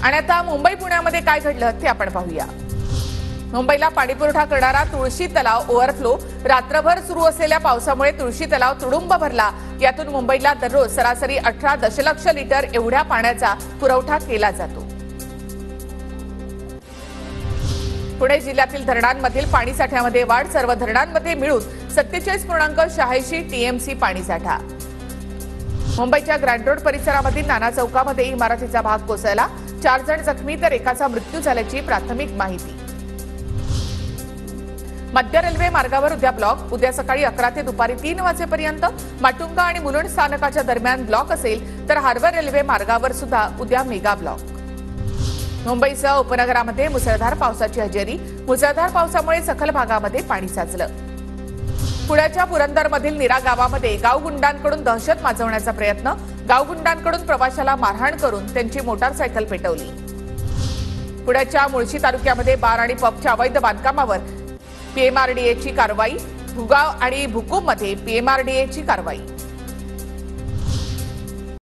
आणि आता मुंबई पुण्यामध्ये काय घडलं ते आपण पाहूया। मुंबईला पाणीपुरवठा करणारा तुळशी तलाव ओव्हरफ्लो। रात्रभर सुरू असलेल्या पावसामुळे तुळशी तलाव तुडुंब भरला। यातून मुंबईला दररोज सरासरी 18 दशलक्ष लिटर एवढ्या पाण्याचा पुरवठा केला जातो। पुणे जिल्ह्यातील धरणांमधील पाणीसाठ्यामध्ये वाढ। सर्व धरणांमध्ये मिळून 47.86 टीएमसी पाणीसाठा। मुंबईच्या ग्रँड रोड परिसरामधील नाना चौकामध्ये इमारतीचा भाग कोसळला। 4 जण जखमी तर एकाचा मृत्यू झाल्याची प्राथमिक माहिती। मध्य रेल्वे मार्गावर उद्या ब्लॉक। उद्या सकाळी 11 ते दुपारी 3 वाजेपर्यंत माटुंगा आणि मुलुंड स्थानकाच्या दरम्यान ब्लॉक असेल, तर हार्बर रेल्वे मार्गावर सुद्धा उद्या मेगा ब्लॉक। मुंबईसह उपनगरामध्ये मुसळधार पावसाची हजेरी। मुसळधार पावसामुळे सखल भागामध्ये पाणी साचलं। पुण्याच्या पुरंदरमधील निरा गावामध्ये गावगुंडांकडून दहशत माजवण्याचा प्रयत्न। गावगुंडांकडून प्रवाशाला मारहाण करून त्यांची मोटारसायकल पेटवली। पुण्याच्या मुळशी तालुक्यामध्ये बार आणि पबच्या अवैध बांधकामावर पीएमआरडीएची कारवाई। भुगाव आणि भुकुममध्ये पीएमआरडीएची कारवाई।